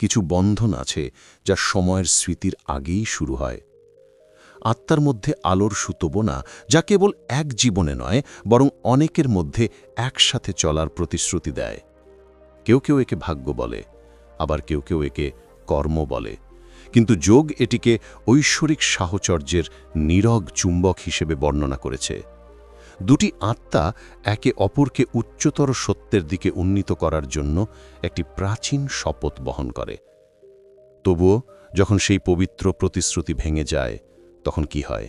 কিছু বন্ধন আছে যা সময়ের স্মৃতির আগেই শুরু হয়। আত্মার মধ্যে আলোর সুতোবোনা, যা কেবল এক জীবনে নয় বরং অনেকের মধ্যে একসাথে চলার প্রতিশ্রুতি দেয়। কেউ কেউ একে ভাগ্য বলে, আবার কেউ কেউ একে কর্ম বলে, কিন্তু যোগ এটিকে ঐশ্বরিক সাহচর্যের নীরব চুম্বক হিসেবে বর্ণনা করেছে। দুটি আত্মা একে অপরকে উচ্চতর সত্যের দিকে উন্নীত করার জন্য একটি প্রাচীন শপথ বহন করে। তবুও যখন সেই পবিত্র প্রতিশ্রুতি ভেঙে যায়, তখন কি হয়?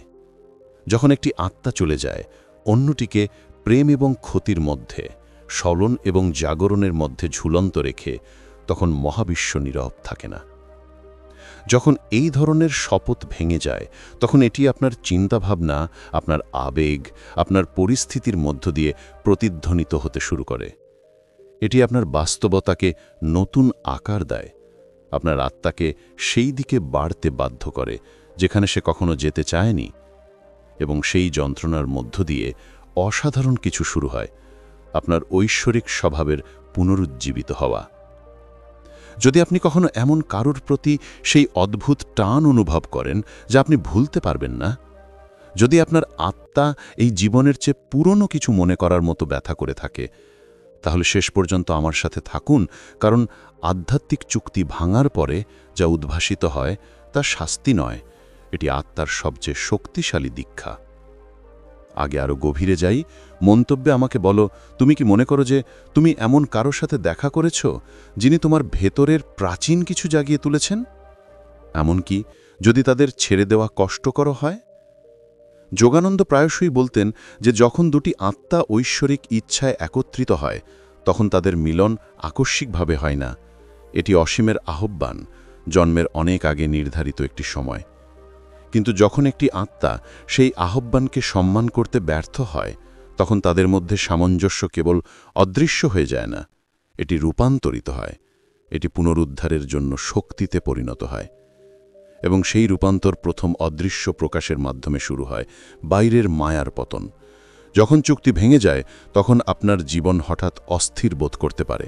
যখন একটি আত্মা চলে যায়, অন্যটিকে প্রেম এবং ক্ষতির মধ্যে, স্মরণ এবং জাগরণের মধ্যে ঝুলন্ত রেখে, তখন মহাবিশ্ব নীরব থাকে না। যখন এই ধরনের শপথ ভেঙে যায়, তখন এটি আপনার চিন্তাভাবনা, আপনার আবেগ, আপনার পরিস্থিতির মধ্য দিয়ে প্রতিধ্বনিত হতে শুরু করে। এটি আপনার বাস্তবতাকে নতুন আকার দেয়, আপনার আত্মাকে সেই দিকে বাড়তে বাধ্য করে যেখানে সে কখনো যেতে চায়নি, এবং সেই যন্ত্রণার মধ্য দিয়ে অসাধারণ কিছু শুরু হয়, আপনার ঐশ্বরিক স্বভাবের পুনরুজ্জীবিত হওয়া। যদি আপনি কখনো এমন কারোর প্রতি সেই অদ্ভুত টান অনুভব করেন যা আপনি ভুলতে পারবেন না, যদি আপনার আত্মা এই জীবনের চেয়ে পুরনো কিছু মনে করার মতো ব্যথা করে থাকে, তাহলে শেষ পর্যন্ত আমার সাথে থাকুন, কারণ আধ্যাত্মিক চুক্তি ভাঙার পরে যা উদ্ভাসিত হয় তা শাস্তি নয়, এটি আত্মার সবচেয়ে শক্তিশালী দীক্ষা। আগে আরও গভীরে যাই। মন্তব্যে আমাকে বলো, তুমি কি মনে করো যে তুমি এমন কারোর সাথে দেখা করেছ যিনি তোমার ভেতরের প্রাচীন কিছু জাগিয়ে তুলেছেন, এমনকি যদি তাদের ছেড়ে দেওয়া কষ্টকর হয়? যোগানন্দ প্রায়শই বলতেন যে যখন দুটি আত্মা ঐশ্বরিক ইচ্ছায় একত্রিত হয়, তখন তাদের মিলন আকস্মিকভাবে হয় না, এটি অসীমের আহ্বান, জন্মের অনেক আগে নির্ধারিত একটি সময়। কিন্তু যখন একটি আত্মা সেই আহ্বানকে সম্মান করতে ব্যর্থ হয়, তখন তাদের মধ্যে সামঞ্জস্য কেবল অদৃশ্য হয়ে যায় না, এটি রূপান্তরিত হয়, এটি পুনরুদ্ধারের জন্য শক্তিতে পরিণত হয়। এবং সেই রূপান্তর প্রথম অদৃশ্য প্রকাশের মাধ্যমে শুরু হয়, বাইরের মায়ার পতন। যখন চুক্তি ভেঙে যায়, তখন আপনার জীবন হঠাৎ অস্থির বোধ করতে পারে।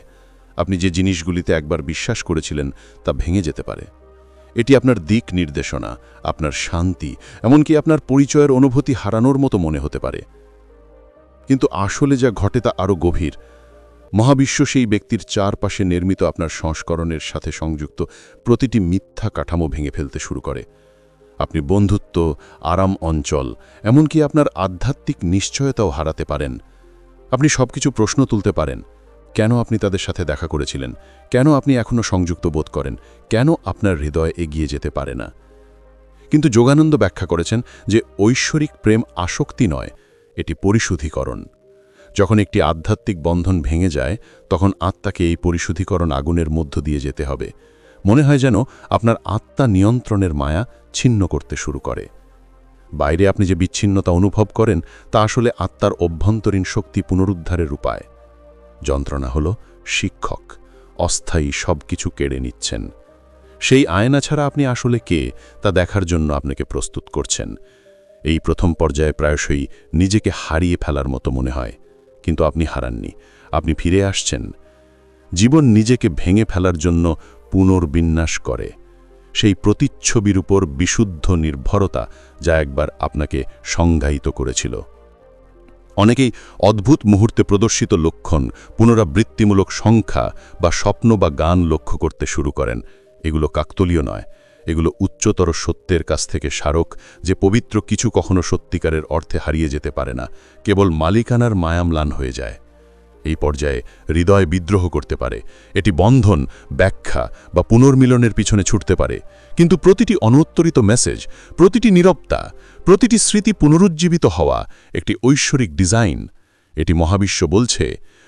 আপনি যে জিনিসগুলিতে একবার বিশ্বাস করেছিলেন তা ভেঙে যেতে পারে। এটি আপনার দিক নির্দেশনা, আপনার শান্তি, এমনকি আপনার পরিচয়ের অনুভূতি হারানোর মতো মনে হতে পারে। কিন্তু আসলে যা ঘটে তা আরও গভীর। মহাবিশ্ব সেই ব্যক্তির চারপাশে নির্মিত আপনার সংস্করণের সাথে সংযুক্ত প্রতিটি মিথ্যা কাঠামো ভেঙে ফেলতে শুরু করে। আপনি বন্ধুত্ব, আরাম অঞ্চল, এমনকি আপনার আধ্যাত্মিক নিশ্চয়তাও হারাতে পারেন। আপনি সবকিছু প্রশ্ন তুলতে পারেন। কেন আপনি তাদের সাথে দেখা করেছিলেন? কেন আপনি এখনও সংযুক্ত বোধ করেন? কেন আপনার হৃদয় এগিয়ে যেতে পারে না? কিন্তু যোগানন্দ ব্যাখ্যা করেছেন যে ঐশ্বরিক প্রেম আসক্তি নয়, এটি পরিশুদ্ধীকরণ। যখন একটি আধ্যাত্মিক বন্ধন ভেঙে যায়, তখন আত্মাকে এই পরিশুদ্ধীকরণ আগুনের মধ্য দিয়ে যেতে হবে। মনে হয় যেন আপনার আত্মা নিয়ন্ত্রণের মায়া ছিন্ন করতে শুরু করে। বাইরে আপনি যে বিচ্ছিন্নতা অনুভব করেন তা আসলে আত্মার অভ্যন্তরীণ শক্তি পুনরুদ্ধারের উপায়। যন্ত্রণা হল শিক্ষক, অস্থায়ী সব কিছু কেড়ে নিচ্ছেন। সেই আয়না ছাড়া আপনি আসলে কে তা দেখার জন্য আপনাকে প্রস্তুত করছেন। এই প্রথম পর্যায়ে প্রায়শই নিজেকে হারিয়ে ফেলার মতো মনে হয়, কিন্তু আপনি হারাননি, আপনি ফিরে আসছেন। জীবন নিজেকে ভেঙে ফেলার জন্য পুনর্বিন্যাস করে, সেই প্রতিচ্ছবির উপর বিশুদ্ধ নির্ভরতা যা একবার আপনাকে সংজ্ঞায়িত করেছিল। অনেকেই অদ্ভুত মুহূর্তে প্রদর্শিত লক্ষণ, পুনরাবৃত্তিমূলক সংখ্যা বা স্বপ্ন বা গান লক্ষ্য করতে শুরু করেন। এগুলো কাকতলীয় নয়, এগুলো উচ্চতর সত্যের কাছ থেকে স্মারক যে পবিত্র কিছু কখনো সত্যিকারের অর্থে হারিয়ে যেতে পারে না, কেবল মালিকানার মায়াম্লান হয়ে যায়। এই পর্যায়ে হৃদয় বিদ্রোহ করতে পারে, এটি বন্ধন, ব্যাখ্যা বা পুনর্মিলনের পিছনে ছুটতে পারে। কিন্তু প্রতিটি অনুত্তরিত মেসেজ, প্রতিটি নীরবতা, প্রতিটি স্মৃতি পুনরুজ্জীবিত হওয়া একটি ঐশ্বরিক ডিজাইন। এটি মহাবিশ্ব বলছে,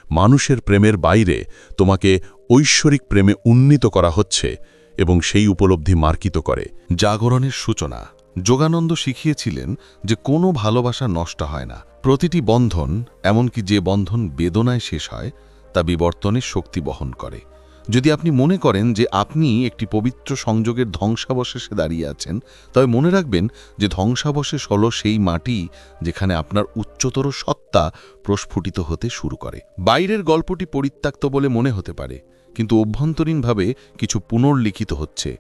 মানুষের প্রেমের বাইরে তোমাকে ঐশ্বরিক প্রেমে উন্নীত করা হচ্ছে, এবং সেই উপলব্ধি মার্কিত করে জাগরণের সূচনা। যোগানন্দ শিখিয়েছিলেন যে কোনো ভালোবাসা নষ্ট হয় না। প্রতিটি বন্ধন, এমনকি যে বন্ধন বেদনায় শেষ হয়, তা বিবর্তনের শক্তি বহন করে। যদি আপনি মনে করেন যে আপনি একটি পবিত্র সংযোগের ধ্বংসাবশেষে দাঁড়িয়ে আছেন, তবে মনে রাখবেন যে ধ্বংসাবশেষ হল সেই মাটি যেখানে আপনার উচ্চতর সত্তা প্রস্ফুটিত হতে শুরু করে। বাইরের গল্পটি পরিত্যক্ত বলে মনে হতে পারে, কিন্তু অভ্যন্তরীণভাবে কিছু পুনর্লিখিত হচ্ছে।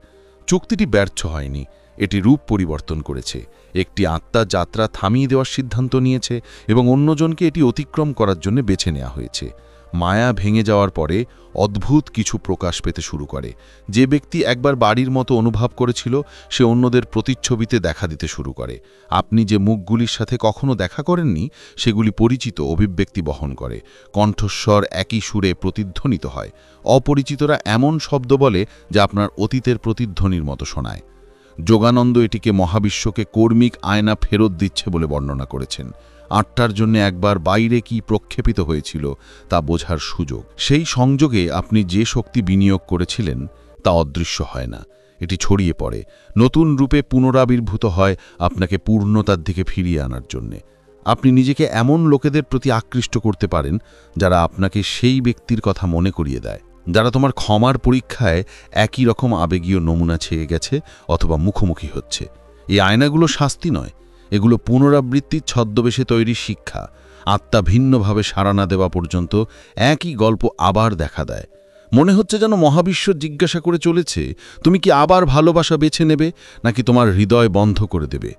চুক্তিটি ব্যর্থ হয়নি, এটি রূপ পরিবর্তন করেছে। একটি আত্মা যাত্রা থামিয়ে দেওয়ার সিদ্ধান্ত নিয়েছে এবং অন্যজনকে এটি অতিক্রম করার জন্য বেছে নেওয়া হয়েছে। মায়া ভেঙে যাওয়ার পরে অদ্ভুত কিছু প্রকাশ পেতে শুরু করে। যে ব্যক্তি একবার বাড়ির মতো অনুভব করেছিল, সে অন্যদের প্রতিচ্ছবিতে দেখা দিতে শুরু করে। আপনি যে মুখগুলির সাথে কখনো দেখা করেননি, সেগুলি পরিচিত অভিব্যক্তি বহন করে। কণ্ঠস্বর একই সুরে প্রতিধ্বনিত হয়। অপরিচিতরা এমন শব্দ বলে যা আপনার অতীতের প্রতিধ্বনির মতো শোনায়। যোগানন্দ এটিকে মহাবিশ্বকে কর্মিক আয়না ফেরত দিচ্ছে বলে বর্ণনা করেছেন। আত্মার জন্য একবার বাইরে কি প্রক্ষেপিত হয়েছিল তা বোঝার সুযোগ। সেই সংযোগে আপনি যে শক্তি বিনিয়োগ করেছিলেন তা অদৃশ্য হয় না, এটি ছড়িয়ে পড়ে, নতুন রূপে পুনরাবির্ভূত হয় আপনাকে পূর্ণতার দিকে ফিরিয়ে আনার জন্যে। আপনি নিজেকে এমন লোকেদের প্রতি আকৃষ্ট করতে পারেন যারা আপনাকে সেই ব্যক্তির কথা মনে করিয়ে দেয়, যারা তোমার ক্ষমার পরীক্ষায় একই রকম আবেগীয় নমুনা ছেয়ে গেছে অথবা মুখোমুখি হচ্ছে। এই আয়নাগুলো শাস্তি নয়, এগুলো পুনরাবৃত্তির ছদ্মবেশে তৈরি শিক্ষা। আত্মা ভিন্নভাবে সাড়া না দেওয়া পর্যন্ত একই গল্প আবার দেখা দেয়। মনে হচ্ছে যেন মহাবিশ্ব জিজ্ঞাসা করে চলেছে, তুমি কি আবার ভালোবাসা বেছে নেবে নাকি তোমার হৃদয় বন্ধ করে দেবে?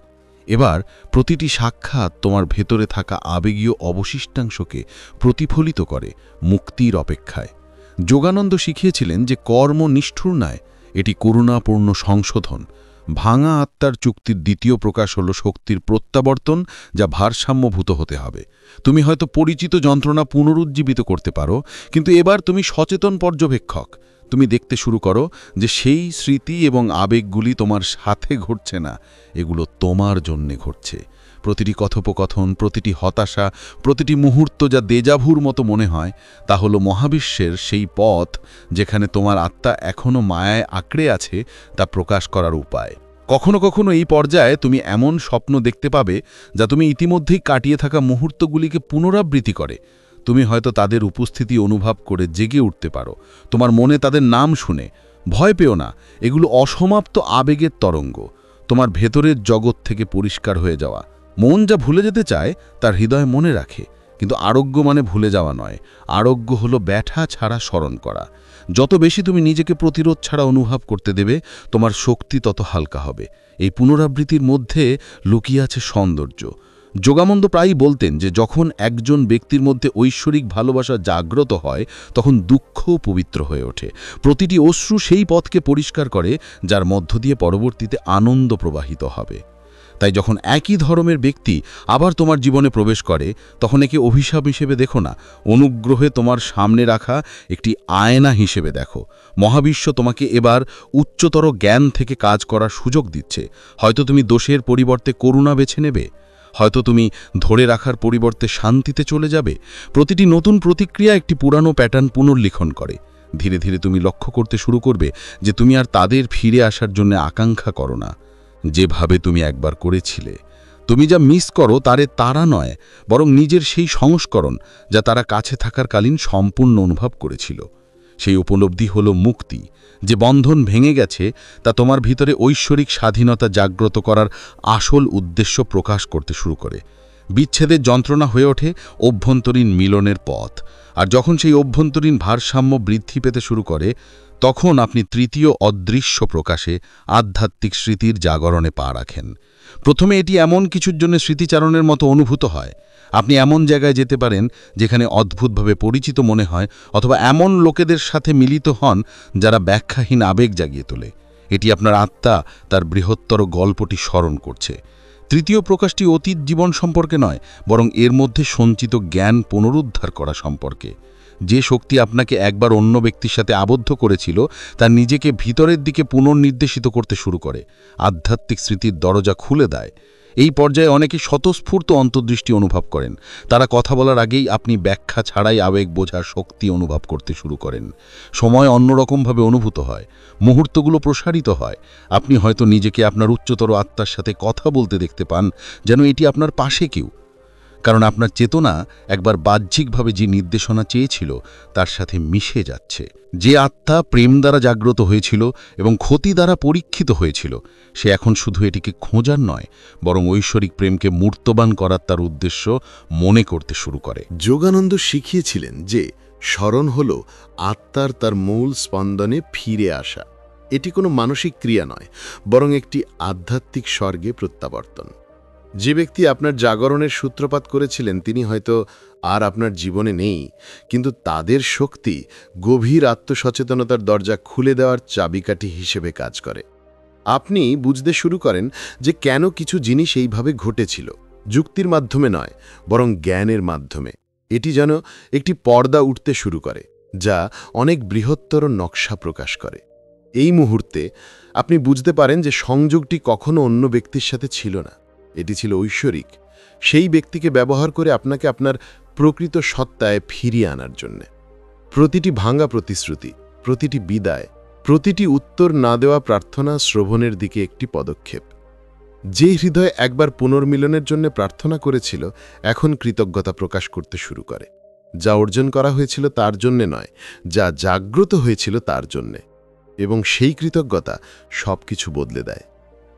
এবার প্রতিটি সাক্ষাৎ তোমার ভেতরে থাকা আবেগীয় অবশিষ্টাংশকে প্রতিফলিত করে মুক্তির অপেক্ষায়। যোগানন্দ শিখিয়েছিলেন যে কর্ম নিষ্ঠুর নয়, এটি করুণাপূর্ণ সংশোধন। ভাঙা আত্মার চুক্তির দ্বিতীয় প্রকাশ হল শক্তির প্রত্যাবর্তন, যা ভারসাম্যভূত হতে হবে। তুমি হয়তো পরিচিত যন্ত্রণা পুনরুজ্জীবিত করতে পারো, কিন্তু এবার তুমি সচেতন পর্যবেক্ষক। তুমি দেখতে শুরু করো যে সেই স্মৃতি এবং আবেগগুলি তোমার সাথে ঘটছে না, এগুলো তোমার জন্যে ঘটছে। প্রতিটি কথোপকথন, প্রতিটি হতাশা, প্রতিটি মুহূর্ত যা দেজাভুর মতো মনে হয়, তা হলো মহাবিশ্বের সেই পথ যেখানে তোমার আত্মা এখনও মায়ায় আঁকড়ে আছে তা প্রকাশ করার উপায়। কখনো কখনো এই পর্যায়ে তুমি এমন স্বপ্ন দেখতে পাবে যা তুমি ইতিমধ্যেই কাটিয়ে থাকা মুহূর্তগুলিকে পুনরাবৃত্তি করে। তুমি হয়তো তাদের উপস্থিতি অনুভব করে জেগে উঠতে পারো, তোমার মনে তাদের নাম শুনে। ভয় পেও না, এগুলো অসমাপ্ত আবেগের তরঙ্গ, তোমার ভেতরের জগৎ থেকে পরিষ্কার হয়ে যাওয়া। মন যা ভুলে যেতে চায় তার হৃদয় মনে রাখে, কিন্তু আরোগ্য মানে ভুলে যাওয়া নয়। আরোগ্য হলো ব্যথা ছাড়া স্মরণ করা। যত বেশি তুমি নিজেকে প্রতিরোধ ছাড়া অনুভব করতে দেবে, তোমার শক্তি তত হালকা হবে। এই পুনরাবৃত্তির মধ্যে লুকিয়ে আছে সৌন্দর্য। যোগানন্দ প্রায়ই বলতেন যে যখন একজন ব্যক্তির মধ্যে ঐশ্বরিক ভালোবাসা জাগ্রত হয়, তখন দুঃখও পবিত্র হয়ে ওঠে। প্রতিটি অশ্রু সেই পথকে পরিষ্কার করে যার মধ্য দিয়ে পরবর্তীতে আনন্দ প্রবাহিত হবে। তাই যখন একই ধর্মের ব্যক্তি আবার তোমার জীবনে প্রবেশ করে, তখন একে অভিশাপ হিসেবে দেখো না, অনুগ্রহে তোমার সামনে রাখা একটি আয়না হিসেবে দেখো। মহাবিশ্ব তোমাকে এবার উচ্চতর জ্ঞান থেকে কাজ করার সুযোগ দিচ্ছে। হয়তো তুমি দোষের পরিবর্তে করুণা বেছে নেবে, হয়তো তুমি ধরে রাখার পরিবর্তে শান্তিতে চলে যাবে। প্রতিটি নতুন প্রতিক্রিয়া একটি পুরানো প্যাটার্ন পুনর্লিখন করে। ধীরে ধীরে তুমি লক্ষ্য করতে শুরু করবে যে তুমি আর তাদের ফিরে আসার জন্য আকাঙ্ক্ষা করো না, যেভাবে তুমি একবার করেছিলে। তুমি যা মিস করো তারা নয়, বরং নিজের সেই সংস্করণ যা তারা কাছে থাকার কালীন সম্পূর্ণ অনুভব করেছিল। সেই উপলব্ধি হলো মুক্তি। যে বন্ধন ভেঙে গেছে তা তোমার ভিতরে ঐশ্বরিক স্বাধীনতা জাগ্রত করার আসল উদ্দেশ্য প্রকাশ করতে শুরু করে। বিচ্ছেদের যন্ত্রণা হয়ে ওঠে অভ্যন্তরীণ মিলনের পথ, আর যখন সেই অভ্যন্তরীণ ভারসাম্য বৃদ্ধি পেতে শুরু করে, তখন আপনি তৃতীয় অদৃশ্য প্রকাশে আধ্যাত্মিক স্মৃতির জাগরণে পা রাখেন। প্রথমে এটি এমন কিছুর জন্য স্মৃতিচারণের মতো অনুভূত হয়। আপনি এমন জায়গায় যেতে পারেন যেখানে অদ্ভুতভাবে পরিচিত মনে হয়, অথবা এমন লোকেদের সাথে মিলিত হন যারা ব্যাখ্যাহীন আবেগ জাগিয়ে তোলে। এটি আপনার আত্মা তার বৃহত্তর গল্পটি স্মরণ করছে। তৃতীয় প্রকাশটি অতীত জীবন সম্পর্কে নয়, বরং এর মধ্যে সঞ্চিত জ্ঞান পুনরুদ্ধার করা সম্পর্কে। যে শক্তি আপনাকে একবার অন্য ব্যক্তির সাথে আবদ্ধ করেছিল, তা নিজেকে ভিতরের দিকে পুনর্নির্দেশিত করতে শুরু করে। আধ্যাত্মিক স্মৃতির দরজা খুলে দেয়। এই পর্যায়ে অনেকে স্বতঃস্ফূর্ত অন্তর্দৃষ্টি অনুভব করেন। তারা কথা বলার আগেই আপনি ব্যাখ্যা ছাড়াই আবেগ বোঝার শক্তি অনুভব করতে শুরু করেন। সময় অন্যরকমভাবে অনুভূত হয়, মুহূর্তগুলো প্রসারিত হয়। আপনি হয়তো নিজেকে আপনার উচ্চতর আত্মার সাথে কথা বলতে দেখতে পান, যেন এটি আপনার পাশে কেউ। কারণ আপনার চেতনা একবার বাহ্যিকভাবে যে নির্দেশনা চেয়েছিল তার সাথে মিশে যাচ্ছে। যে আত্মা প্রেম দ্বারা জাগ্রত হয়েছিল এবং ক্ষতি দ্বারা পরীক্ষিত হয়েছিল, সে এখন শুধু এটিকে খোঁজার নয়, বরং ঐশ্বরিক প্রেমকে মূর্তবান করার তার উদ্দেশ্য মনে করতে শুরু করে। যোগানন্দ শিখিয়েছিলেন যে স্মরণ হল আত্মার তার মূল স্পন্দনে ফিরে আসা। এটি কোনো মানসিক ক্রিয়া নয়, বরং একটি আধ্যাত্মিক স্বর্গে প্রত্যাবর্তন। যে ব্যক্তি আপনার জাগরণের সূত্রপাত করেছিলেন তিনি হয়তো আর আপনার জীবনে নেই, কিন্তু তাদের শক্তি গভীর আত্মসচেতনতার দরজা খুলে দেওয়ার চাবিকাঠি হিসেবে কাজ করে। আপনি বুঝতে শুরু করেন যে কেন কিছু জিনিস এইভাবে ঘটেছিল, যুক্তির মাধ্যমে নয়, বরং জ্ঞানের মাধ্যমে। এটি যেন একটি পর্দা উঠতে শুরু করে, যা অনেক বৃহত্তর নকশা প্রকাশ করে। এই মুহূর্তে আপনি বুঝতে পারেন যে সংযোগটি কখনো অন্য ব্যক্তির সাথে ছিল না, এটি ছিল ঐশ্বরিক, সেই ব্যক্তিকে ব্যবহার করে আপনাকে আপনার প্রকৃত সত্তায় ফিরিয়ে আনার জন্যে। প্রতিটি ভাঙা প্রতিশ্রুতি, প্রতিটি বিদায়, প্রতিটি উত্তর না দেওয়া প্রার্থনা শ্রবণের দিকে একটি পদক্ষেপ। যে হৃদয় একবার পুনর্মিলনের জন্য প্রার্থনা করেছিল এখন কৃতজ্ঞতা প্রকাশ করতে শুরু করে, যা অর্জন করা হয়েছিল তার জন্যে নয়, যা জাগ্রত হয়েছিল তার জন্যে। এবং সেই কৃতজ্ঞতা সবকিছু বদলে দেয়।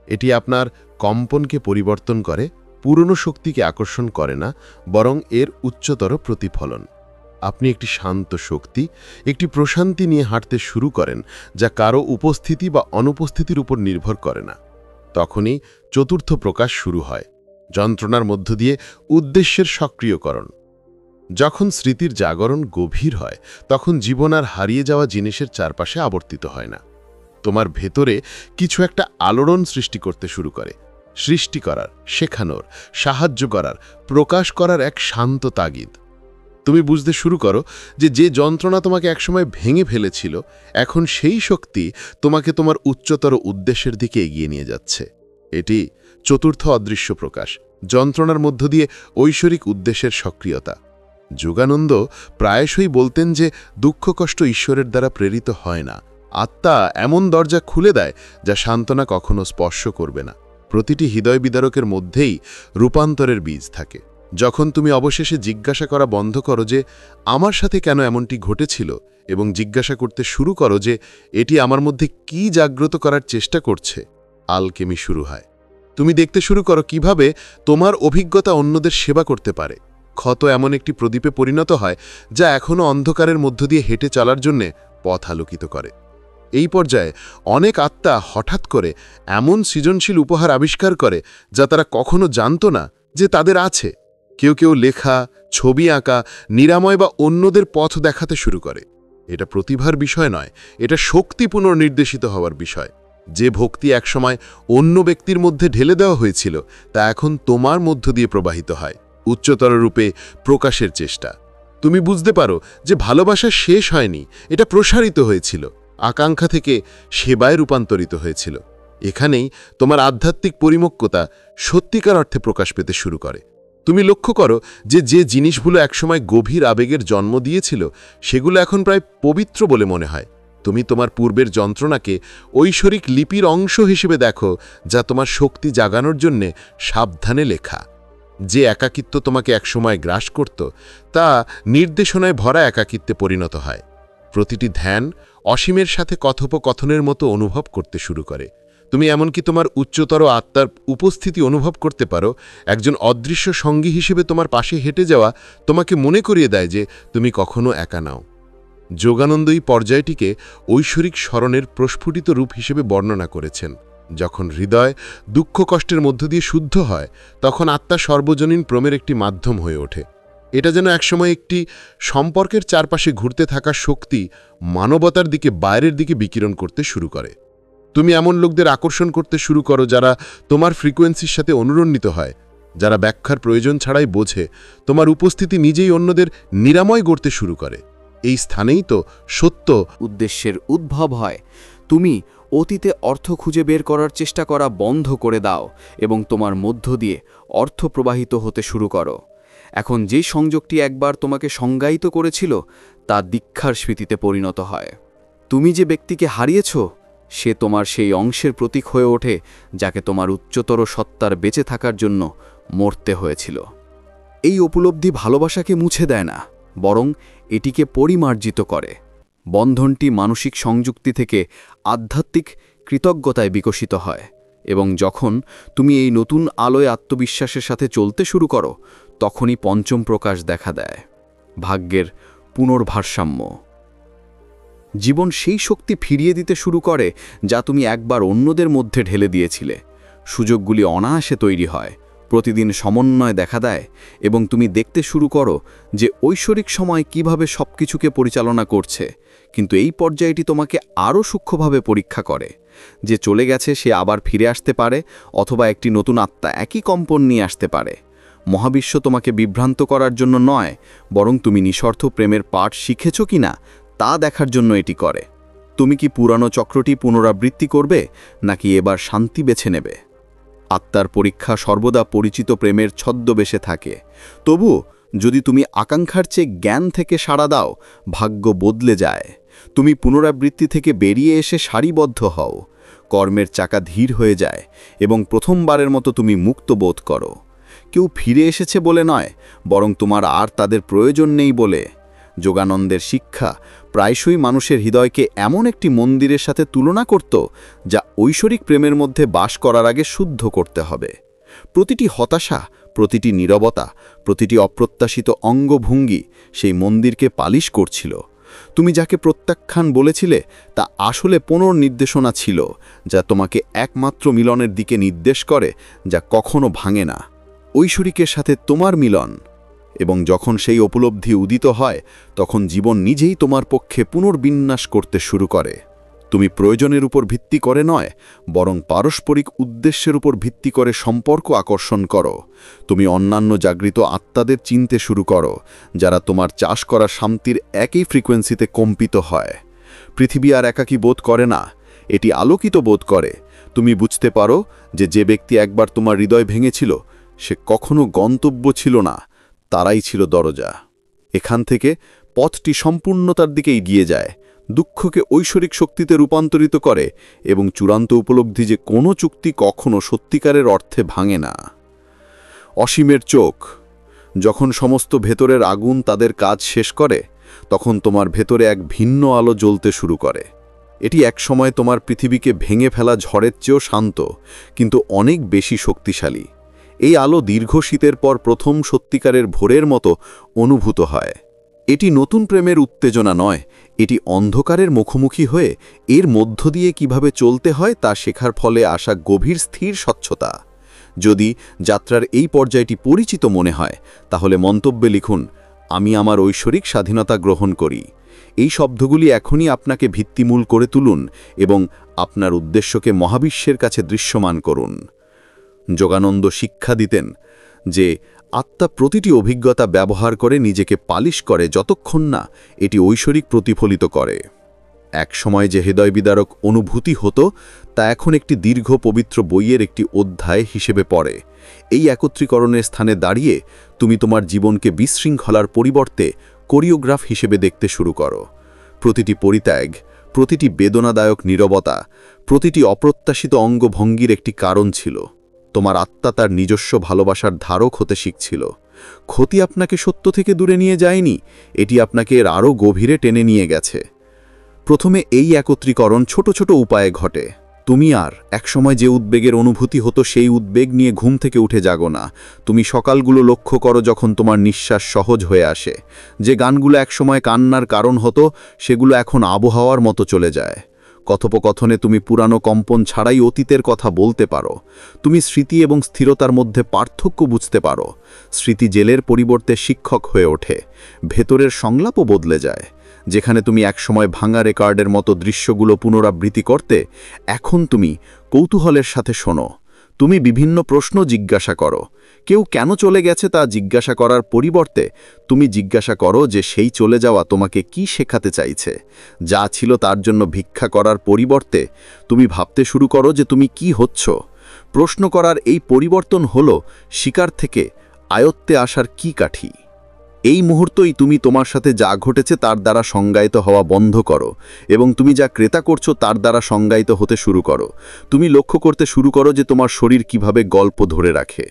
এটি আপনার কম্পনকে পরিবর্তন করে, পুরনো শক্তিকে আকর্ষণ করে না, বরং এর উচ্চতর প্রতিফলন। আপনি একটি শান্ত শক্তি, একটি প্রশান্তি নিয়ে হাঁটতে শুরু করেন, যা কারো উপস্থিতি বা অনুপস্থিতির উপর নির্ভর করে না। তখনই চতুর্থ প্রকাশ শুরু হয়, যন্ত্রণার মধ্য দিয়ে উদ্দেশ্যের সক্রিয়করণ। যখন স্মৃতির জাগরণ গভীর হয়, তখন জীবন আর হারিয়ে যাওয়া জিনিসের চারপাশে আবর্তিত হয় না। তোমার ভেতরে কিছু একটা আলোড়ন সৃষ্টি করতে শুরু করে, সৃষ্টি করার, শেখানোর, সাহায্য করার, প্রকাশ করার এক শান্ত তাগিদ। তুমি বুঝতে শুরু করো যে যে যন্ত্রণা তোমাকে একসময় ভেঙে ফেলেছিল, এখন সেই শক্তি তোমাকে তোমার উচ্চতর উদ্দেশ্যের দিকে এগিয়ে নিয়ে যাচ্ছে। এটি চতুর্থ অদৃশ্য প্রকাশ, যন্ত্রণার মধ্য দিয়ে ঐশ্বরিক উদ্দেশ্যের সক্রিয়তা। যোগানন্দ প্রায়শই বলতেন যে দুঃখ কষ্ট ঈশ্বরের দ্বারা প্রেরিত হয় না, আত্মা এমন দরজা খুলে দেয় যা সান্ত্বনা কখনো স্পর্শ করবে না। প্রতিটি হৃদয় বিদারকের মধ্যেই রূপান্তরের বীজ থাকে। যখন তুমি অবশেষে জিজ্ঞাসা করা বন্ধ করো যে আমার সাথে কেন এমনটি ঘটেছিল, এবং জিজ্ঞাসা করতে শুরু করো যে এটি আমার মধ্যে কি জাগ্রত করার চেষ্টা করছে, আলকেমি শুরু হয়। তুমি দেখতে শুরু করো কিভাবে তোমার অভিজ্ঞতা অন্যদের সেবা করতে পারে। ক্ষত এমন একটি প্রদীপে পরিণত হয় যা এখনও অন্ধকারের মধ্য দিয়ে হেঁটে চলার জন্যে পথ আলোকিত করে। এই পর্যায়ে অনেক আত্মা হঠাৎ করে এমন সৃজনশীল উপহার আবিষ্কার করে যা তারা কখনো জানত না যে তাদের আছে। কেউ কেউ লেখা, ছবি আঁকা, নিরাময় বা অন্যদের পথ দেখাতে শুরু করে। এটা প্রতিভার বিষয় নয়, এটা শক্তি পুনর্নির্দেশিত হওয়ার বিষয়। যে ভক্তি একসময় অন্য ব্যক্তির মধ্যে ঢেলে দেওয়া হয়েছিল তা এখন তোমার মধ্য দিয়ে প্রবাহিত হয়, উচ্চতর রূপে প্রকাশের চেষ্টা। তুমি বুঝতে পারো যে ভালোবাসা শেষ হয়নি, এটা প্রসারিত হয়েছিল, আকাঙ্ক্ষা থেকে সেবায় রূপান্তরিত হয়েছিল। এখানেই তোমার আধ্যাত্মিক পরিমক্কতা সত্যিকার অর্থে প্রকাশ পেতে শুরু করে। তুমি লক্ষ্য করো যে যে জিনিসগুলো একসময় গভীর আবেগের জন্ম দিয়েছিল সেগুলো এখন প্রায় পবিত্র বলে মনে হয়। তুমি তোমার পূর্বের যন্ত্রণাকে ঐশ্বরিক লিপির অংশ হিসেবে দেখো, যা তোমার শক্তি জাগানোর জন্যে সাবধানে লেখা। যে একাকিত্ব তোমাকে একসময় গ্রাস করত তা নির্দেশনায় ভরা একাকিত্বে পরিণত হয়। প্রতিটি ধ্যান অসীমের সাথে কথোপকথনের মতো অনুভব করতে শুরু করে। তুমি এমনকি তোমার উচ্চতর আত্মার উপস্থিতি অনুভব করতে পারো। একজন অদৃশ্য সঙ্গী হিসেবে তোমার পাশে হেঁটে যাওয়া তোমাকে মনে করিয়ে দেয় যে তুমি কখনো একা নাও। যোগানন্দ এই পর্যায়টিকে ঐশ্বরিক স্মরণের প্রস্ফুটিত রূপ হিসেবে বর্ণনা করেছেন। যখন হৃদয় দুঃখ কষ্টের মধ্য দিয়ে শুদ্ধ হয়, তখন আত্মা সর্বজনীন প্রেমের একটি মাধ্যম হয়ে ওঠে। এটা যেন একসময় একটি সম্পর্কের চারপাশে ঘুরতে থাকা শক্তি মানবতার দিকে, বাইরের দিকে বিকিরণ করতে শুরু করে। তুমি এমন লোকদের আকর্ষণ করতে শুরু করো যারা তোমার ফ্রিকোয়েন্সির সাথে অনুরণিত হয়, যারা ব্যাখ্যার প্রয়োজন ছাড়াই বোঝে। তোমার উপস্থিতি নিজেই অন্যদের নিরাময় গড়তে শুরু করে। এই স্থানেই তো সত্য উদ্দেশ্যের উদ্ভব হয়। তুমি অতীতে অর্থ খুঁজে বের করার চেষ্টা করা বন্ধ করে দাও এবং তোমার মধ্য দিয়ে অর্থ প্রবাহিত হতে শুরু করো। এখন যে সংযোগটি একবার তোমাকে সংজ্ঞায়িত করেছিল তা দীক্ষার স্মৃতিতে পরিণত হয়। তুমি যে ব্যক্তিকে হারিয়েছ সে তোমার সেই অংশের প্রতীক হয়ে ওঠে যাকে তোমার উচ্চতর সত্তার বেঁচে থাকার জন্য মরতে হয়েছিল। এই উপলব্ধি ভালোবাসাকে মুছে দেয় না, বরং এটিকে পরিমার্জিত করে। বন্ধনটি মানসিক সংযুক্তি থেকে আধ্যাত্মিক কৃতজ্ঞতায় বিকশিত হয়, এবং যখন তুমি এই নতুন আলোয় আত্মবিশ্বাসের সাথে চলতে শুরু করো, তখনই পঞ্চম প্রকাশ দেখা দেয়। ভাগ্যের পুনর্ভারসাম্য। জীবন সেই শক্তি ফিরিয়ে দিতে শুরু করে যা তুমি একবার অন্যদের মধ্যে ঢেলে দিয়েছিলে। সুযোগগুলি অনায়াসে তৈরি হয়, প্রতিদিন সমন্বয় দেখা দেয়, এবং তুমি দেখতে শুরু করো যে ঐশ্বরিক সময় কিভাবে সবকিছুকে পরিচালনা করছে। কিন্তু এই পর্যায়টি তোমাকে আরও সূক্ষ্মভাবে পরীক্ষা করে। যে চলে গেছে সে আবার ফিরে আসতে পারে, অথবা একটি নতুন আত্মা একই কম্পন নিয়ে আসতে পারে। মহাবিশ্ব তোমাকে বিভ্রান্ত করার জন্য নয়, বরং তুমি নিঃস্বার্থ প্রেমের পাঠ শিখেছ কিনা তা দেখার জন্য এটি করে। তুমি কি পুরানো চক্রটি পুনরাবৃত্তি করবে, নাকি এবার শান্তি বেছে নেবে? আত্মার পরীক্ষা সর্বদা পরিচিত প্রেমের ছদ্মবেশে থাকে। তবু যদি তুমি আকাঙ্ক্ষার চেয়ে জ্ঞান থেকে সাড়া দাও, ভাগ্য বদলে যায়। তুমি পুনরাবৃত্তি থেকে বেরিয়ে এসে সারিবদ্ধ হও, কর্মের চাকা ধীর হয়ে যায়, এবং প্রথমবারের মতো তুমি মুক্ত বোধ করো। কেউ ফিরে এসেছে বলে নয়, বরং তোমার আর তাদের প্রয়োজন নেই বলে। যোগানন্দের শিক্ষা প্রায়শই মানুষের হৃদয়কে এমন একটি মন্দিরের সাথে তুলনা করত যা ঐশ্বরিক প্রেমের মধ্যে বাস করার আগে শুদ্ধ করতে হবে। প্রতিটি হতাশা, প্রতিটি নীরবতা, প্রতিটি অপ্রত্যাশিত অঙ্গভঙ্গি সেই মন্দিরকে পালিশ করছিল। তুমি যাকে প্রত্যাখ্যান বলেছিলে তা আসলে পুনর্নির্দেশনা ছিল, যা তোমাকে একমাত্র মিলনের দিকে নির্দেশ করে, যা কখনো ভাঙে না। ঐশ্বরিকের সাথে তোমার মিলন। এবং যখন সেই উপলব্ধি উদিত হয়, তখন জীবন নিজেই তোমার পক্ষে পুনর্বিন্যাস করতে শুরু করে। তুমি প্রয়োজনের উপর ভিত্তি করে নয়, বরং পারস্পরিক উদ্দেশ্যের উপর ভিত্তি করে সম্পর্ক আকর্ষণ করো। তুমি অন্যান্য জাগৃত আত্মাদের চিনতে শুরু করো, যারা তোমার চাষ করা শান্তির একই ফ্রিকোয়েন্সিতে কম্পিত হয়। পৃথিবী আর একাকী বোধ করে না, এটি আলোকিত বোধ করে। তুমি বুঝতে পারো যে ব্যক্তি একবার তোমার হৃদয় ভেঙেছিল, সে কখনো গন্তব্য ছিল না, তারাই ছিল দরজা। এখান থেকে পথটি সম্পূর্ণতার দিকে এগিয়ে যায়, দুঃখকে ঐশ্বরিক শক্তিতে রূপান্তরিত করে, এবং চূড়ান্ত উপলব্ধি যে কোনো চুক্তি কখনো সত্যিকারের অর্থে ভাঙে না। অসীমের চোখ। যখন সমস্ত ভেতরের আগুন তাদের কাজ শেষ করে, তখন তোমার ভেতরে এক ভিন্ন আলো জ্বলতে শুরু করে। এটি একসময় তোমার পৃথিবীকে ভেঙে ফেলা ঝড়ের চেয়েও শান্ত, কিন্তু অনেক বেশি শক্তিশালী। এই আলো দীর্ঘ শীতের পর প্রথম সত্যিকারের ভোরের মতো অনুভূত হয়। এটি নতুন প্রেমের উত্তেজনা নয়, এটি অন্ধকারের মুখোমুখি হয়ে এর মধ্য দিয়ে কিভাবে চলতে হয় তা শেখার ফলে আসা গভীর স্থির স্বচ্ছতা। যদি যাত্রার এই পর্যায়টি পরিচিত মনে হয়, তাহলে মন্তব্যে লিখুন, আমি আমার ঐশ্বরিক স্বাধীনতা গ্রহণ করি। এই শব্দগুলি এখনই আপনাকে ভিত্তিমূল করে তুলুন এবং আপনার উদ্দেশ্যকে মহাবিশ্বের কাছে দৃশ্যমান করুন। যোগানন্দ শিক্ষা দিতেন যে আত্মা প্রতিটি অভিজ্ঞতা ব্যবহার করে নিজেকে পালিশ করে যতক্ষণ না এটি ঐশ্বরিক প্রতিফলিত করে। এক সময় যে হৃদয়বিদারক অনুভূতি হতো তা এখন একটি দীর্ঘ পবিত্র বইয়ের একটি অধ্যায় হিসেবে পড়ে। এই একত্রীকরণের স্থানে দাঁড়িয়ে তুমি তোমার জীবনকে বিশৃঙ্খলার পরিবর্তে কোরিওগ্রাফ হিসেবে দেখতে শুরু করো। প্রতিটি পরিত্যাগ, প্রতিটি বেদনাদায়ক নীরবতা, প্রতিটি অপ্রত্যাশিত অঙ্গভঙ্গির একটি কারণ ছিল। তোমার আত্মা তার নিজস্ব ভালোবাসার ধারক হতে শিখছিল। ক্ষতি আপনাকে সত্য থেকে দূরে নিয়ে যায়নি, এটি আপনাকে এর আরও গভীরে টেনে নিয়ে গেছে। প্রথমে এই একত্রীকরণ ছোট ছোট উপায়ে ঘটে। তুমি আর একসময় যে উদ্বেগের অনুভূতি হতো সেই উদ্বেগ নিয়ে ঘুম থেকে উঠে জাগো না। তুমি সকালগুলো লক্ষ্য করো যখন তোমার নিঃশ্বাস সহজ হয়ে আসে। যে গানগুলো একসময় কান্নার কারণ হতো সেগুলো এখন আবহাওয়ার মতো চলে যায়। কথোপকথনে তুমি পুরানো কম্পন ছাড়াই অতীতের কথা বলতে পারো। তুমি স্মৃতি এবং স্থিরতার মধ্যে পার্থক্য বুঝতে পারো। স্মৃতি জেলের পরিবর্তে শিক্ষক হয়ে ওঠে। ভেতরের সংলাপও বদলে যায়। যেখানে তুমি একসময় ভাঙা রেকর্ডের মতো দৃশ্যগুলো পুনরাবৃত্তি করতে, এখন তুমি কৌতূহলের সাথে শোনো। তুমি বিভিন্ন প্রশ্ন জিজ্ঞাসা করো। কেউ কেন চলে গেছে তা জিজ্ঞাসা করার পরিবর্তে তুমি জিজ্ঞাসা করো যে সেই চলে যাওয়া তোমাকে কি শেখাতে চাইছে। যা ছিল তার জন্য ভিক্ষা করার পরিবর্তে তুমি ভাবতে শুরু করো যে তুমি কি হচ্ছ। প্রশ্ন করার এই পরিবর্তন হলো শিকার থেকে আয়ত্তে আসার কি কাঠি। এই মুহূর্তই তুমি তোমার সাথে যা ঘটেছে তার দ্বারা সংজ্ঞায়িত হওয়া বন্ধ করো এবং তুমি যা ক্রেতা করছো তার দ্বারা সংজ্ঞায়িত হতে শুরু করো। তুমি লক্ষ্য করতে শুরু করো যে তোমার শরীর কিভাবে গল্প ধরে রাখে।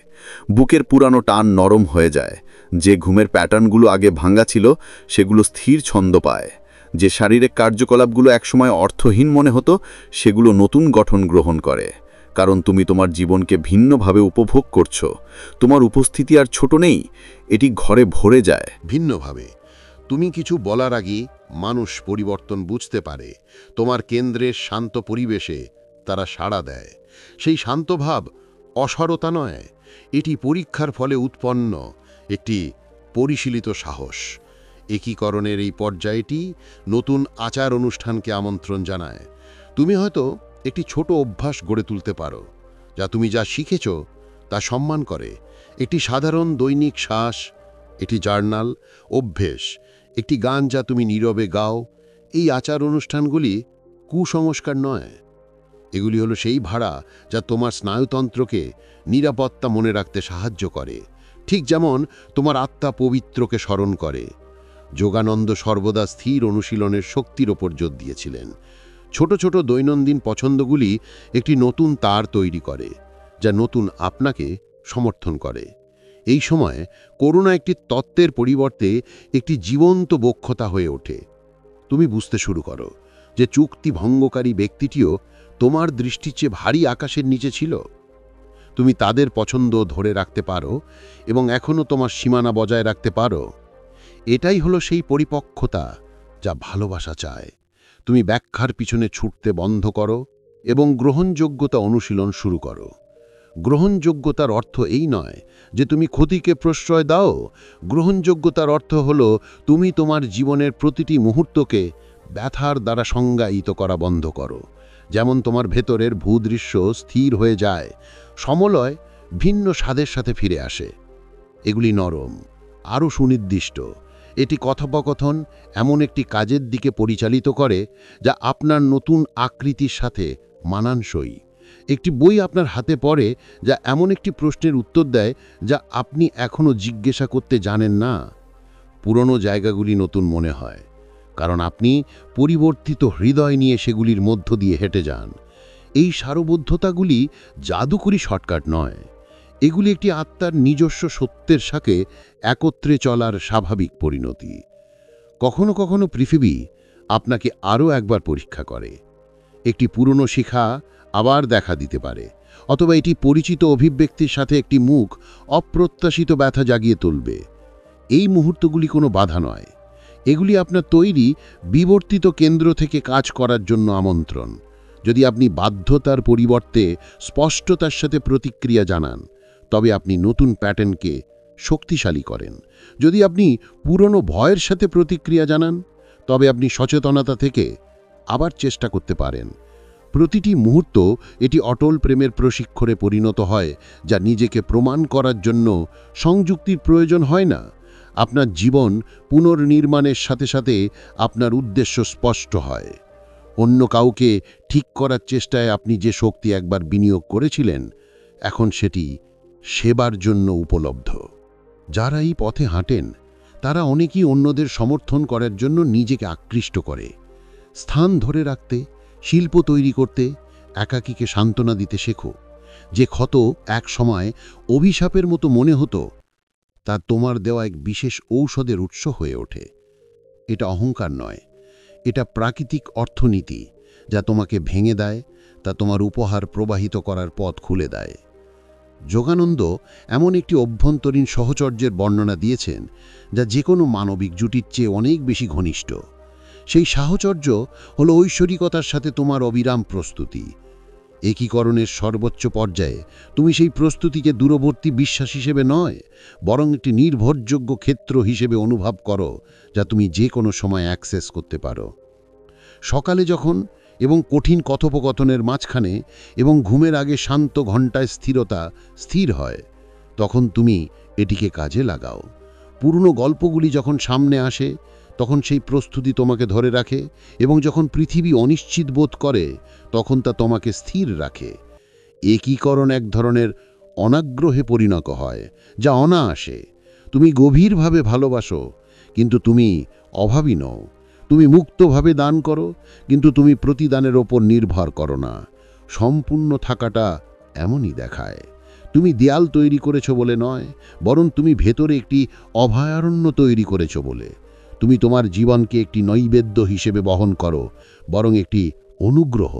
বুকের পুরানো টান নরম হয়ে যায়। যে ঘুমের প্যাটার্নগুলো আগে ভাঙা ছিল সেগুলো স্থির ছন্দ পায়। যে শারীরিক কার্যকলাপগুলো একসময় অর্থহীন মনে হতো সেগুলো নতুন গঠন গ্রহণ করে। কারণ তুমি তোমার জীবনকে ভিন্নভাবে উপভোগ করছো। তোমার উপস্থিতি আর ছোট নেই, এটি ঘরে ভরে যায়। ভিন্নভাবে তুমি কিছু বলার আগে মানুষ পরিবর্তন বুঝতে পারে। তোমার কেন্দ্রের শান্ত পরিবেশে তারা সাড়া দেয়। সেই শান্ত ভাব অসারতা নয়, এটি পরীক্ষার ফলে উৎপন্ন একটি পরিশীলিত সাহস। একীকরণের এই পর্যায়টি নতুন আচার অনুষ্ঠানকে আমন্ত্রণ জানায়। তুমি হয়তো একটি ছোট অভ্যাস গড়ে তুলতে পারো, যা তুমি যা শিখেছ তা সম্মান করে। একটি সাধারণ দৈনিক শ্বাস, একটি জার্নাল, অভ্যেস, একটি গান যা তুমি নীরবে গাও। এই আচার অনুষ্ঠানগুলি কুসংস্কার নয়, এগুলি হলো সেই ভাড়া যা তোমার স্নায়ুতন্ত্রকে নিরাপত্তা মনে রাখতে সাহায্য করে, ঠিক যেমন তোমার আত্মা পবিত্রকে স্মরণ করে। যোগানন্দ সর্বদা স্থির অনুশীলনের শক্তির ওপর জোর দিয়েছিলেন। ছোট ছোট দৈনন্দিন পছন্দগুলি একটি নতুন তার তৈরি করে, যা নতুন আপনাকে সমর্থন করে। এই সময় করুণা একটি তত্ত্বের পরিবর্তে একটি জীবন্ত বক্ষতা হয়ে ওঠে। তুমি বুঝতে শুরু করো যে চুক্তি ভঙ্গকারী ব্যক্তিটিও তোমার দৃষ্টির চেয়ে ভারী আকাশের নিচে ছিল। তুমি তাদের পছন্দ ধরে রাখতে পারো এবং এখনও তোমার সীমানা বজায় রাখতে পারো। এটাই হলো সেই পরিপক্কতা যা ভালোবাসা চায়। তুমি ব্যাখ্যার পিছনে ছুটতে বন্ধ করো এবং গ্রহণযোগ্যতা অনুশীলন শুরু করো। গ্রহণযোগ্যতার অর্থ এই নয় যে তুমি ক্ষতিকে প্রশ্রয় দাও। গ্রহণযোগ্যতার অর্থ হলো তুমি তোমার জীবনের প্রতিটি মুহূর্তকে ব্যথার দ্বারা সংজ্ঞায়িত করা বন্ধ করো। যেমন তোমার ভেতরের ভূদৃশ্য স্থির হয়ে যায়, সমলয় ভিন্ন স্বাদের সাথে ফিরে আসে। এগুলি নরম, আরও সুনির্দিষ্ট। এটি কথোপকথন এমন একটি কাজের দিকে পরিচালিত করে যা আপনার নতুন আকৃতির সাথে মানানসই। একটি বই আপনার হাতে পড়ে যা এমন একটি প্রশ্নের উত্তর দেয় যা আপনি এখনও জিজ্ঞাসা করতে জানেন না। পুরনো জায়গাগুলি নতুন মনে হয়, কারণ আপনি পরিবর্তিত হৃদয় নিয়ে সেগুলির মধ্য দিয়ে হেঁটে যান। এই সারবদ্ধতাগুলি জাদুকরী শর্টকাট নয়, এগুলি একটি আত্মার নিজস্ব সত্যের সাথে একত্রে চলার স্বাভাবিক পরিণতি। কখনো কখনো পৃথিবী আপনাকে আরও একবার পরীক্ষা করে। একটি পুরনো শিখা আবার দেখা দিতে পারে, অথবা এটি পরিচিত অভিব্যক্তির সাথে একটি মুখ অপ্রত্যাশিত ব্যথা জাগিয়ে তুলবে। এই মুহূর্তগুলি কোনো বাধা নয়, এগুলি আপনার তৈরি বিবর্তিত কেন্দ্র থেকে কাজ করার জন্য আমন্ত্রণ। যদি আপনি বাধ্যতার পরিবর্তে স্পষ্টতার সাথে প্রতিক্রিয়া জানান, তবে আপনি নতুন প্যাটার্নকে শক্তিশালী করেন। যদি আপনি পুরনো ভয়ের সাথে প্রতিক্রিয়া জানান, তবে আপনি সচেতনতা থেকে আবার চেষ্টা করতে পারেন। প্রতিটি মুহূর্ত এটি অটল প্রেমের প্রশিক্ষণে পরিণত হয়, যা নিজেকে প্রমাণ করার জন্য সংযুক্তির প্রয়োজন হয় না। আপনার জীবন পুনর্নির্মাণের সাথে সাথে আপনার উদ্দেশ্য স্পষ্ট হয়। অন্য কাউকে ঠিক করার চেষ্টায় আপনি যে শক্তি একবার বিনিয়োগ করেছিলেন, এখন সেটি সেবার জন্য উপলব্ধ। যারা এই পথে হাঁটেন তারা অনেকেই অন্যদের সমর্থন করার জন্য নিজেকে আকৃষ্ট করে। স্থান ধরে রাখতে, শিল্প তৈরি করতে, একাকীকে সান্ত্বনা দিতে শেখো। যে ক্ষত এক সময় অভিশাপের মতো মনে হতো, তা তোমার দেওয়া এক বিশেষ ঔষধের উৎস হয়ে ওঠে। এটা অহংকার নয়, এটা প্রাকৃতিক অর্থনীতি যা তোমাকে ভেঙে দেয়, তা তোমার উপহার প্রবাহিত করার পথ খুলে দেয়। যোগানন্দ এমন একটি অভ্যন্তরীণ সহচর্যের বর্ণনা দিয়েছেন যা যে কোনো মানবিক জুটির চেয়ে অনেক বেশি ঘনিষ্ঠ। সেই সাহচর্য হলো ঐশ্বরিকতার সাথে তোমার অবিরাম প্রস্তুতি। একীকরণের সর্বোচ্চ পর্যায়ে তুমি সেই প্রস্তুতিকে দূরবর্তী বিশ্বাস হিসেবে নয়, বরং একটি নির্ভরযোগ্য ক্ষেত্র হিসেবে অনুভব করো, যা তুমি যে কোনো সময় অ্যাক্সেস করতে পারো। সকালে যখন এবং কঠিন কথোপকথনের মাঝখানে এবং ঘুমের আগে শান্ত ঘণ্টায় স্থিরতা স্থির হয়, তখন তুমি এটিকে কাজে লাগাও। পুরনো গল্পগুলি যখন সামনে আসে, তখন সেই প্রস্তুতি তোমাকে ধরে রাখে, এবং যখন পৃথিবী অনিশ্চিত বোধ করে, তখন তা তোমাকে স্থির রাখে। একীকরণ এক ধরনের অনাগ্রহে পরিণত হয়, যা অনায়াসে। তুমি গভীরভাবে ভালোবাসো, কিন্তু তুমি অভাবী নও। তুমি মুক্তভাবে দান করো, কিন্তু তুমি প্রতিদানের ওপর নির্ভর করো না। সম্পূর্ণ থাকাটা এমনই দেখায়। তুমি দেয়াল তৈরি করেছ বলে নয়, বরং তুমি ভেতরে একটি অভয়ারণ্য তৈরি করেছ বলে। তুমি তোমার জীবনকে একটি নৈবেদ্য হিসেবে বহন করো, বরং একটি অনুগ্রহ।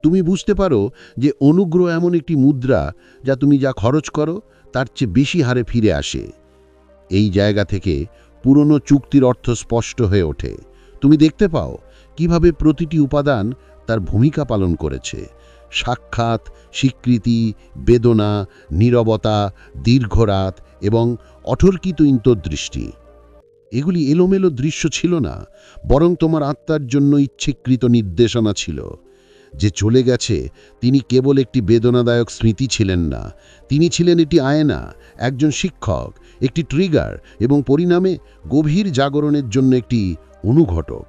তুমি বুঝতে পারো যে অনুগ্রহ এমন একটি মুদ্রা যা তুমি যা খরচ করো তার চেয়ে বেশি হারে ফিরে আসে। এই জায়গা থেকে পুরনো চুক্তির অর্থ স্পষ্ট হয়ে ওঠে। তুমি দেখতে পাও কিভাবে প্রতিটি উপাদান তার ভূমিকা পালন করেছে। সাক্ষাৎ, স্বীকৃতি, বেদনা, নীরবতা, দীর্ঘরাত এবং অটর্কিত ইন্তর্দৃষ্টি। এগুলি এলোমেলো দৃশ্য ছিল না, বরং তোমার আত্মার জন্য ইচ্ছাকৃত নির্দেশনা ছিল। যে চলে গেছে তিনি কেবল একটি বেদনাদায়ক স্মৃতি ছিলেন না, তিনি ছিলেন একটি আয়না, একজন শিক্ষক, একটি ট্রিগার এবং পরিণামে গভীর জাগরণের জন্য একটি অনুঘটক।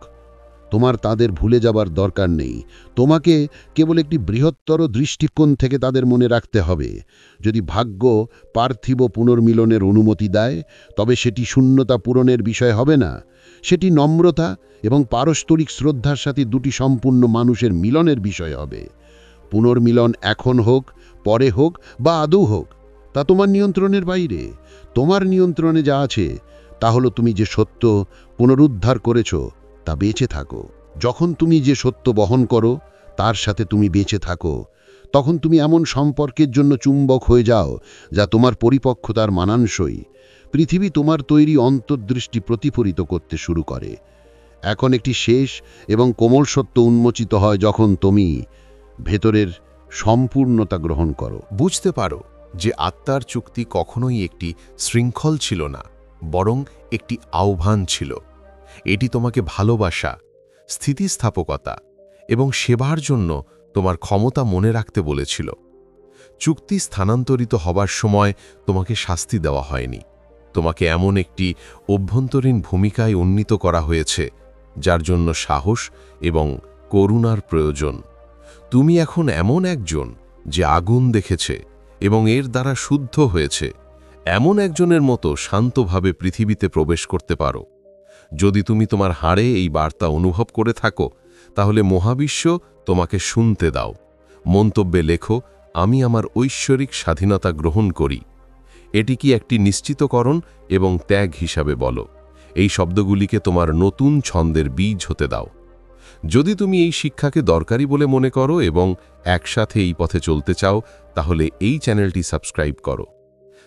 তোমার তাদের ভুলে যাবার দরকার নেই, তোমাকে কেবল একটি বৃহত্তর দৃষ্টিকোণ থেকে তাদের মনে রাখতে হবে। যদি ভাগ্য পার্থিব পুনর্মিলনের অনুমতি দেয়, তবে সেটি শূন্যতা পূরণের বিষয় হবে না, সেটি নম্রতা এবং পারস্পরিক শ্রদ্ধার সাথে দুটি সম্পূর্ণ মানুষের মিলনের বিষয় হবে। পুনর্মিলন এখন হোক, পরে হোক বা আদৌ হোক, তা তোমার নিয়ন্ত্রণের বাইরে। তোমার নিয়ন্ত্রণে যা আছে তা হলো তুমি যে সত্য পুনরুদ্ধার করেছ তা বেঁচে থাকো। যখন তুমি যে সত্য বহন করো তার সাথে তুমি বেঁচে থাকো, তখন তুমি এমন সম্পর্কের জন্য চুম্বক হয়ে যাও যা তোমার পরিপক্কতার মানানসই। পৃথিবী তোমার তৈরি অন্তর্দৃষ্টি প্রতিফলিত করতে শুরু করে। এখন একটি শেষ এবং কোমল সত্য উন্মোচিত হয় যখন তুমি ভেতরের সম্পূর্ণতা গ্রহণ করো। বুঝতে পারো যে আত্মার চুক্তি কখনোই একটি শৃঙ্খল ছিল না, বরং একটি আহ্বান ছিল। এটি তোমাকে ভালোবাসা, স্থিতিস্থাপকতা এবং সেবার জন্য তোমার ক্ষমতা মনে রাখতে বলেছিল। চুক্তি স্থানান্তরিত হবার সময় তোমাকে শাস্তি দেওয়া হয়নি, তোমাকে এমন একটি অভ্যন্তরীণ ভূমিকায় উন্নীত করা হয়েছে যার জন্য সাহস এবং করুণার প্রয়োজন। তুমি এখন এমন একজন যে আগুন দেখেছে এবং এর দ্বারা শুদ্ধ হয়েছে, এমন একজনের মতো শান্তভাবে পৃথিবীতে প্রবেশ করতে পারো। যদি তুমি তোমার হাড়ে এই বার্তা অনুভব করে থাকো, তাহলে মহাবিশ্ব তোমাকে শুনতে দাও। মন্তব্যে লেখো, আমি আমার ঐশ্বরিক স্বাধীনতা গ্রহণ করি। এটি কি একটি নিশ্চিতকরণ এবং ত্যাগ হিসাবে বলো। এই শব্দগুলিকে তোমার নতুন ছন্দের বীজ হতে দাও। যদি তুমি এই শিক্ষাকে দরকারি বলে মনে করো এবং একসাথে এই পথে চলতে চাও, তাহলে এই চ্যানেলটি সাবস্ক্রাইব করো।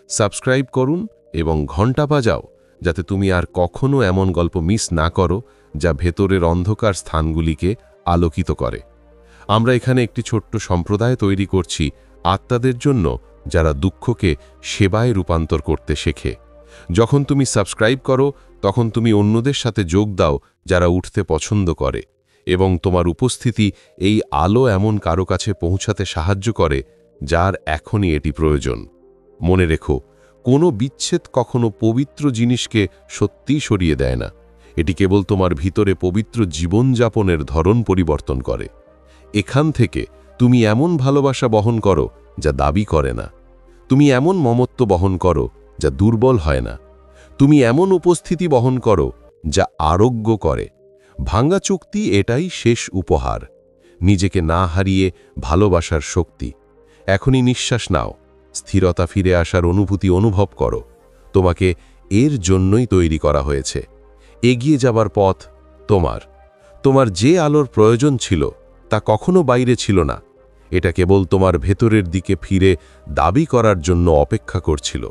সাবস্ক্রাইব করুন এবং ঘণ্টা বাজাও, যাতে তুমি আর কখনো এমন গল্প মিস না করো যা ভেতরের অন্ধকার স্থানগুলিকে আলোকিত করে। আমরা এখানে একটি ছোট্ট সম্প্রদায় তৈরি করছি আত্মাদের জন্য, যারা দুঃখকে সেবায় রূপান্তর করতে শেখে। যখন তুমি সাবস্ক্রাইব করো, তখন তুমি অন্যদের সাথে যোগ দাও যারা উঠতে পছন্দ করে, এবং তোমার উপস্থিতি এই আলো এমন কারো কাছে পৌঁছাতে সাহায্য করে যার এখনই এটি প্রয়োজন। মনে রেখো, কোনো বিচ্ছেদ কখনো পবিত্র জিনিসকে সত্যিই সরিয়ে দেয় না, এটি কেবল তোমার ভিতরে পবিত্র জীবনযাপনের ধরন পরিবর্তন করে। এখান থেকে তুমি এমন ভালোবাসা বহন করো যা দাবি করে না, তুমি এমন মমত্ব বহন করো যা দুর্বল হয় না, তুমি এমন উপস্থিতি বহন করো যা আরোগ্য করে। ভাঙ্গা চুক্তি এটাই শেষ উপহার, নিজেকে না হারিয়ে ভালোবাসার শক্তি। এখনই নিঃশ্বাস নাও, স্থিরতা ফিরে আসার অনুভূতি অনুভব করো। তোমাকে এর জন্যই তৈরি করা হয়েছে। এগিয়ে যাবার পথ তোমার যে আলোর প্রয়োজন ছিল তা কখনো বাইরে ছিল না, এটা কেবল তোমার ভেতরের দিকে ফিরে দাবি করার জন্য অপেক্ষা করছিল।